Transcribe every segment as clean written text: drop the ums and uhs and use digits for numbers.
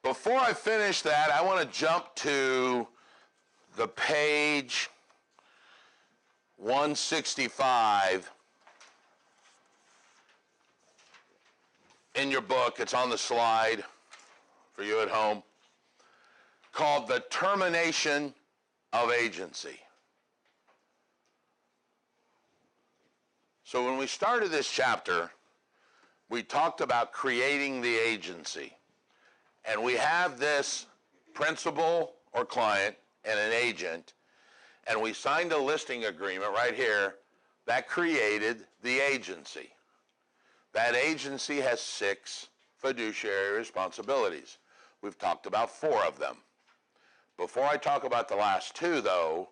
Before I finish that, I want to jump to the page 165 in your book. It's on the slide for you at home, called the Termination of Agency. So when we started this chapter, we talked about creating the agency. And we have this principal or client and an agent, and we signed a listing agreement right here that created the agency. That agency has 6 fiduciary responsibilities. We've talked about 4 of them. Before I talk about the last 2, though,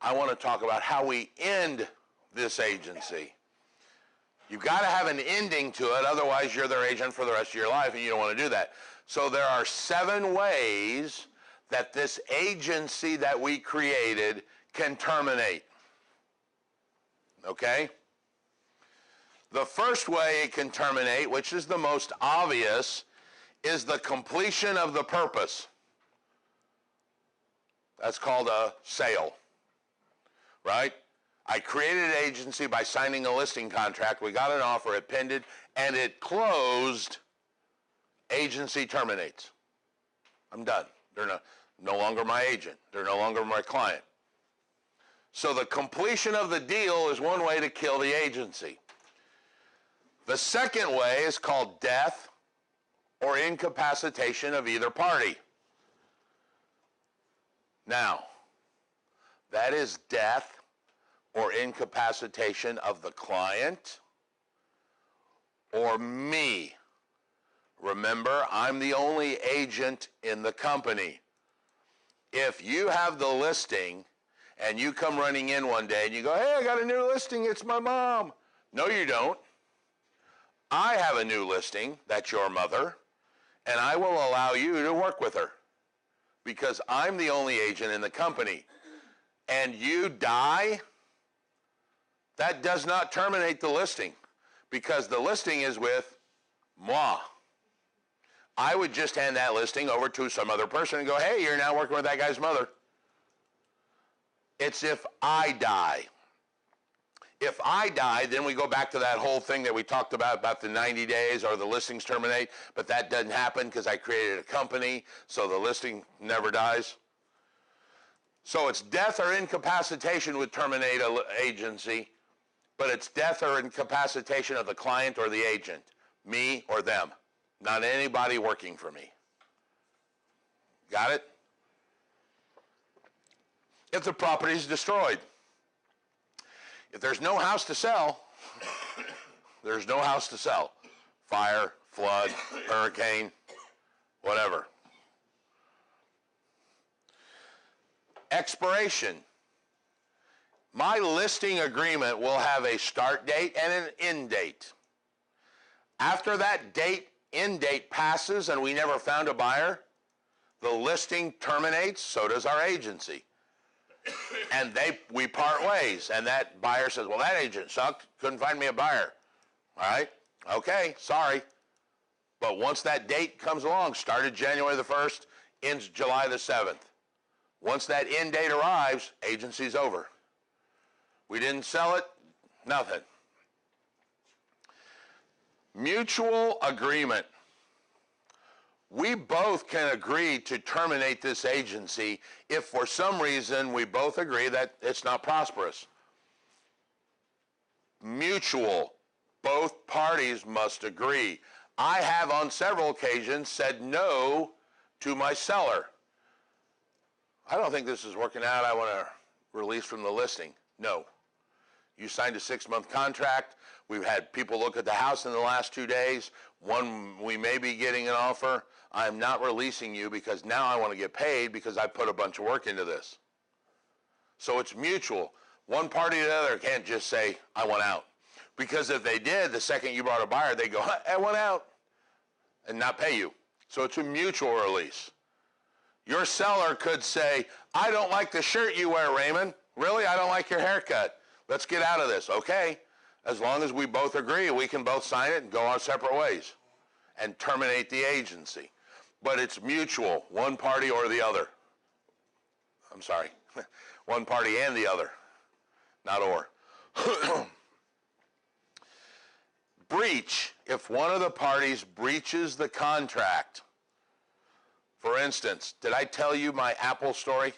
I want to talk about how we end this agency. You've got to have an ending to it, otherwise you're their agent for the rest of your life, and you don't want to do that. So there are 7 ways that this agency that we created can terminate. Okay? The first way it can terminate, which is the most obvious, is the completion of the purpose. That's called a sale, right? I created an agency by signing a listing contract. We got an offer, it pended, and it closed. Agency terminates. I'm done. They're no longer my agent. They're no longer my client. So the completion of the deal is one way to kill the agency. The second way is called death or incapacitation of either party. Now, that is death or incapacitation of the client or me. Remember, I'm the only agent in the company. If you have the listing and you come running in one day and you go, hey, I got a new listing, it's my mom. No, you don't. I have a new listing, that's your mother, and I will allow you to work with her because I'm the only agent in the company. And you die, that does not terminate the listing because the listing is with moi. I would just hand that listing over to some other person and go, hey, you're now working with that guy's mother. It's if I die. If I die, then we go back to that whole thing that we talked about the 90 days or the listings terminate, but that doesn't happen because I created a company, so the listing never dies. So it's death or incapacitation would terminate an agency, but it's death or incapacitation of the client or the agent, me or them. Not anybody working for me. Got it? If the property is destroyed. If there's no house to sell, there's no house to sell. Fire, flood, hurricane, whatever. Expiration. My listing agreement will have a start date and an end date. After that end date passes and we never found a buyer, the listing terminates, so does our agency. And we part ways, and that buyer says, well, that agent sucked, couldn't find me a buyer. All right, okay, sorry. But once that date comes along, started January the 1st, ends July the 7th. Once that end date arrives, agency's over. We didn't sell it, nothing. Mutual agreement. We both can agree to terminate this agency if for some reason we both agree that it's not prosperous. Mutual. Both parties must agree. I have on several occasions said no to my seller. I don't think this is working out. I want to release from the listing. No. You signed a 6-month contract. We've had people look at the house in the last 2 days. One, we may be getting an offer. I'm not releasing you because now I want to get paid because I put a bunch of work into this. So it's mutual. One party or the other can't just say, I want out. Because if they did, the second you brought a buyer, they go, I want out, and not pay you. So it's a mutual release. Your seller could say, I don't like the shirt you wear, Raymond. Really? I don't like your haircut. Let's get out of this. Okay. As long as we both agree, we can both sign it and go our separate ways and terminate the agency. but it's mutual, one party or the other. I'm sorry, one party and the other, not or. Breach, if one of the parties breaches the contract. For instance, did I tell you my Apple story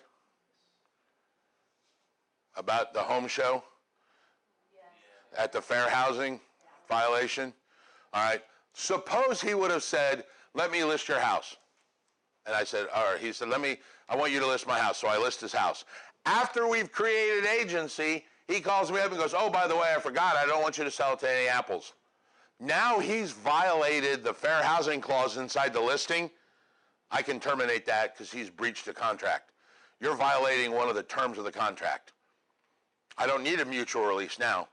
about the home show? Yes. At the fair housing violation? All right. Suppose he would have said, let me list your house. And I said, all right. He said, I want you to list my house. So I list his house. After we've created agency, he calls me up and goes, oh, by the way, I forgot. I don't want you to sell it to any apples. Now he's violated the fair housing clause inside the listing. I can terminate that because he's breached a contract. You're violating one of the terms of the contract. I don't need a mutual release now.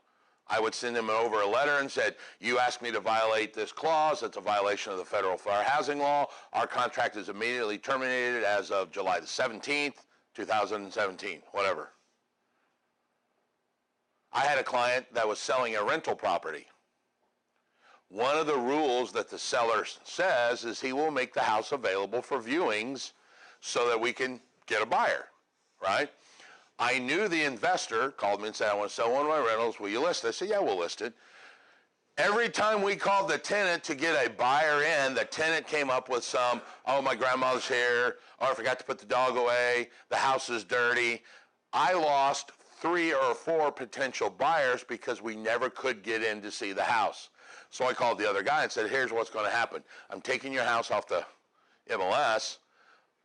I would send him over a letter and said, you asked me to violate this clause. It's a violation of the federal fair housing law. Our contract is immediately terminated as of July the 17th, 2017, whatever. I had a client that was selling a rental property. One of the rules that the seller says is he will make the house available for viewings so that we can get a buyer, right? I knew the investor called me and said, I want to sell one of my rentals. Will you list it? I said, yeah, we'll list it. Every time we called the tenant to get a buyer in, the tenant came up with some, oh, my grandmother's here, or I forgot to put the dog away, the house is dirty. I lost 3 or 4 potential buyers because we never could get in to see the house. So I called the other guy and said, here's what's going to happen. I'm taking your house off the MLS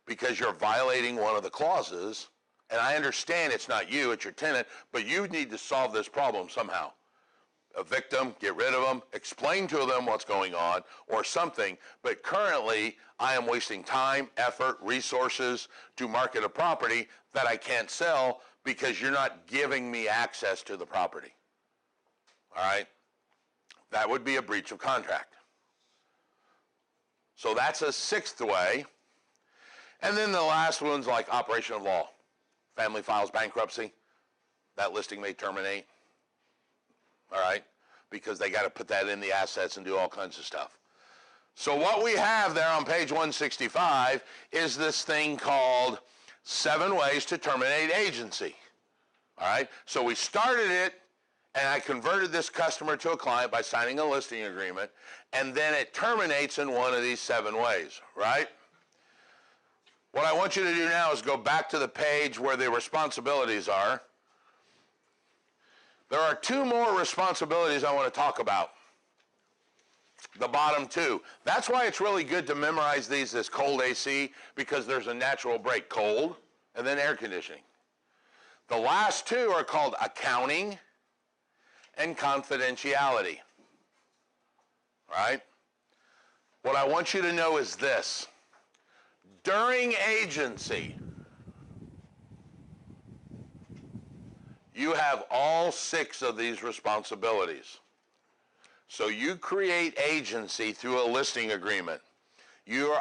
because you're violating one of the clauses. And I understand it's not you, it's your tenant, but you need to solve this problem somehow. Evict them, get rid of them, explain to them what's going on or something. But currently, I am wasting time, effort, resources to market a property that I can't sell because you're not giving me access to the property. All right? That would be a breach of contract. So that's a 6th way. And then the last one's like operation of law. Family files bankruptcy. That listing may terminate. All right? Because they got to put that in the assets and do all kinds of stuff. So what we have there on page 165 is this thing called 7 ways to terminate agency. All right? So we started it, and I converted this customer to a client by signing a listing agreement, and then it terminates in one of these 7 ways, right? What I want you to do now is go back to the page where the responsibilities are. There are 2 more responsibilities I want to talk about. The bottom 2. That's why it's really good to memorize these as cold AC, because there's a natural break, cold, and then air conditioning. The last 2 are called accounting and confidentiality, right? What I want you to know is this. During agency, you have all 6 of these responsibilities. So you create agency through a listing agreement.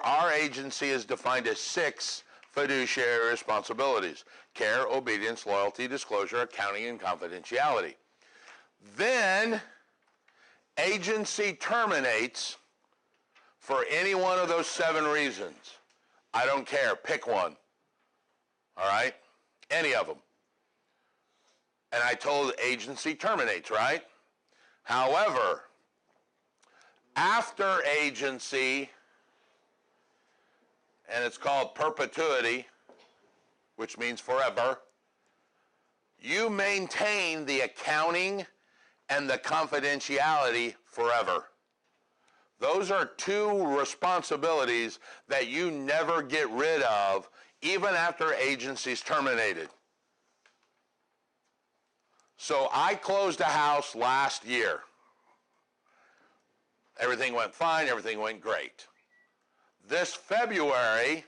Our agency is defined as 6 fiduciary responsibilities: care, obedience, loyalty, disclosure, accounting, and confidentiality. Then agency terminates for any one of those 7 reasons. I don't care. Pick one. All right? Any of them. And I told agency terminates, right? However, after agency, and it's called perpetuity, which means forever, you maintain the accounting and the confidentiality forever. Those are 2 responsibilities that you never get rid of, even after agency's terminated. So I closed a house last year. Everything went fine, everything went great. This February,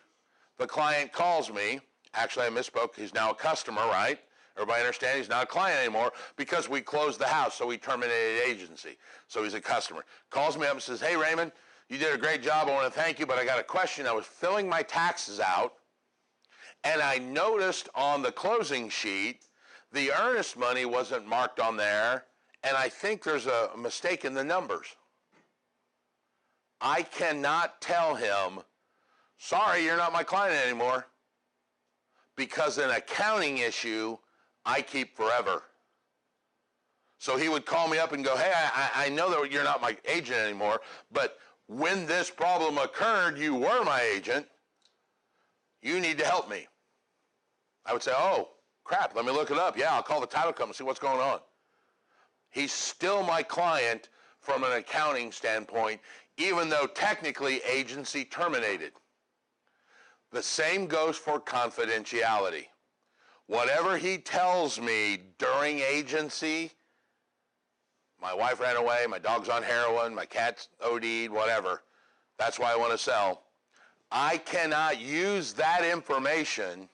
the client calls me. Actually, I misspoke. He's now a customer, right? Everybody understand he's not a client anymore because we closed the house, so we terminated agency. So he's a customer. Calls me up and says, hey, Raymond, you did a great job. I want to thank you, but I got a question. I was filling my taxes out, and I noticed on the closing sheet the earnest money wasn't marked on there, and I think there's a mistake in the numbers. I cannot tell him Sorry, you're not my client anymore. Because an accounting issue, I keep forever. So he would call me up and go, hey, I know that you're not my agent anymore, but when this problem occurred, you were my agent. You need to help me. I would say, oh, crap, let me look it up. Yeah, I'll call the title company and see what's going on. He's still my client from an accounting standpoint, even though technically agency terminated. The same goes for confidentiality. Whatever he tells me during agency, my wife ran away, my dog's on heroin, my cat's OD'd, whatever, that's why I want to sell. I cannot use that information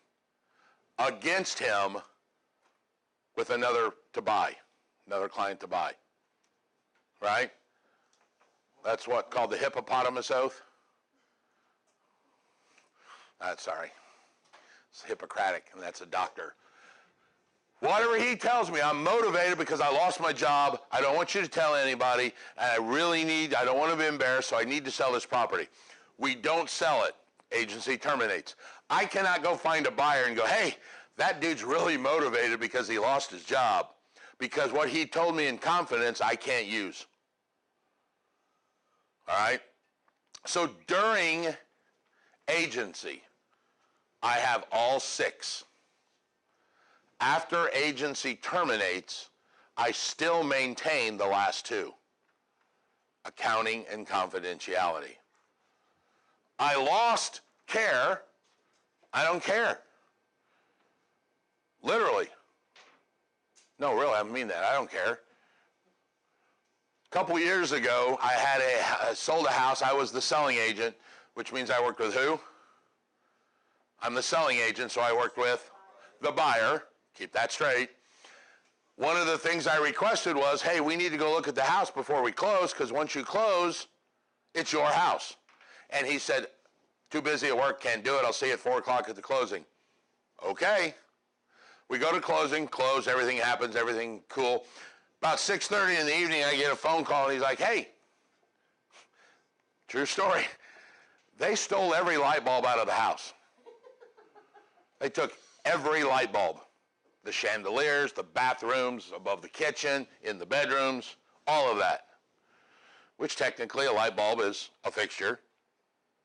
against him with another to buy, another client to buy, right? That's what called the Hippopotamus Oath. Sorry, it's Hippocratic, and that's a doctor. Whatever he tells me, I'm motivated because I lost my job. I don't want you to tell anybody, and I don't want to be embarrassed, so I need to sell this property. We don't sell it. Agency terminates. I cannot go find a buyer and go, hey, that dude's really motivated because he lost his job. Because what he told me in confidence, I can't use. All right? So during agency, I have all 6. After agency terminates, I still maintain the last 2, accounting and confidentiality. I lost care. I don't care. Literally. No, really, I mean that. I don't care. A couple years ago, I sold a house. I was the selling agent, which means I worked with who? I'm the selling agent, so I worked with the buyer. Keep that straight. One of the things I requested was, hey, we need to go look at the house before we close, because once you close, it's your house. And he said, too busy at work, can't do it. I'll see you at 4 o'clock at the closing. Okay. We go to closing, close, everything happens, everything cool. About 6:30 in the evening, I get a phone call, and he's like, hey, true story. They stole every light bulb out of the house. They took every light bulb. The chandeliers, the bathrooms, above the kitchen, in the bedrooms, all of that. Which technically a light bulb is a fixture.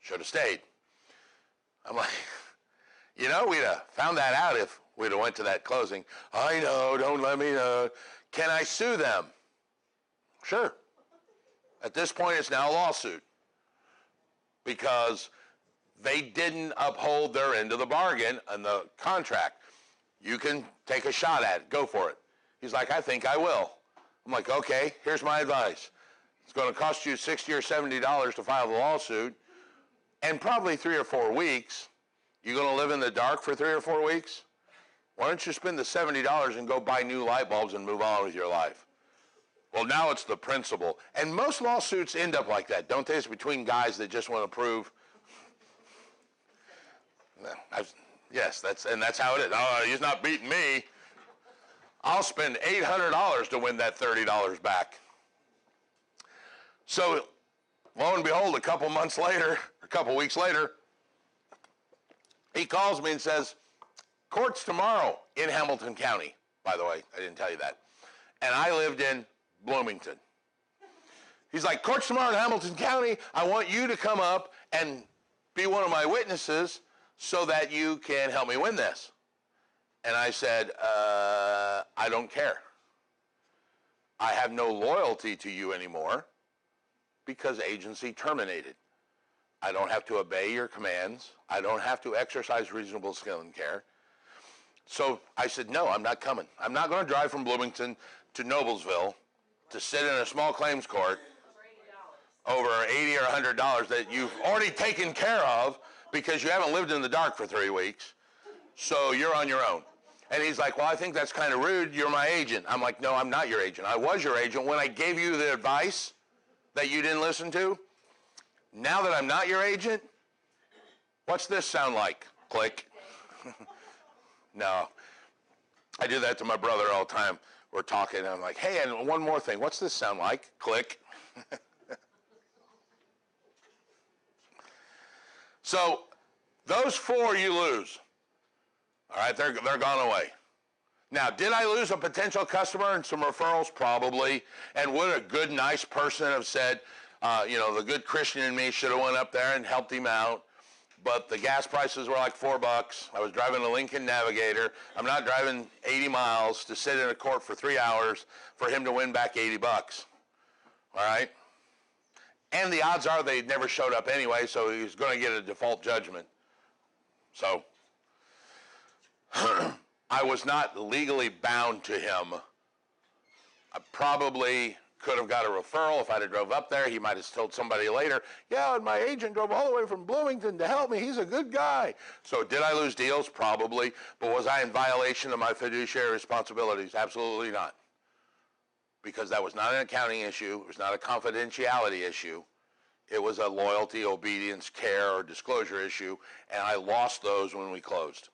Should have stayed. I'm like, we'd have found that out if we'd have went to that closing. I know, don't let me know. Can I sue them? Sure. At this point, it's now a lawsuit because they didn't uphold their end of the bargain and the contract. You can take a shot at it. Go for it. He's like, I think I will. I'm like, okay, here's my advice. It's going to cost you $60 or $70 to file the lawsuit, and probably 3 or 4 weeks. You going to live in the dark for 3 or 4 weeks? Why don't you spend the $70 and go buy new light bulbs and move on with your life? Well, now it's the principal. And most lawsuits end up like that, don't they? It's between guys that just want to prove. Yes, that's how it is. Oh, he's not beating me. I'll spend $800 to win that $30 back. So, lo and behold, a couple months later, a couple weeks later, he calls me and says, court's tomorrow in Hamilton County. By the way, I didn't tell you that. And I lived in Bloomington. He's like, court's tomorrow in Hamilton County. I want you to come up and be one of my witnesses so that you can help me win this. And I said, I don't care. I have no loyalty to you anymore because agency terminated. I don't have to obey your commands. I don't have to exercise reasonable skill and care. So I said, no, I'm not coming. I'm not going to drive from Bloomington to Noblesville to sit in a small claims court over $80 or $100 that you've already taken care of because you haven't lived in the dark for 3 weeks. So you're on your own. And he's like, well, I think that's kind of rude. You're my agent. I'm like, no, I'm not your agent. I was your agent when I gave you the advice that you didn't listen to. Now that I'm not your agent, what's this sound like? Click. No. I do that to my brother all the time. We're talking, and I'm like, hey, and one more thing. What's this sound like? Click. So Those 4 you lose. All right, they're gone away. Now, did I lose a potential customer and some referrals? Probably. And would a good, nice person have said, the good Christian in me should have went up there and helped him out. But the gas prices were like $4. I was driving a Lincoln Navigator. I'm not driving 80 miles to sit in a court for 3 hours for him to win back $80. All right? And the odds are they never showed up anyway, so he's going to get a default judgment. So I was not legally bound to him. I probably could have got a referral if I'd have drove up there. He might have told somebody later, yeah, and my agent drove all the way from Bloomington to help me. He's a good guy. So did I lose deals? Probably. But was I in violation of my fiduciary responsibilities? Absolutely not. Because that was not an accounting issue. It was not a confidentiality issue. It was a loyalty, obedience, care, or disclosure issue, and I lost those when we closed.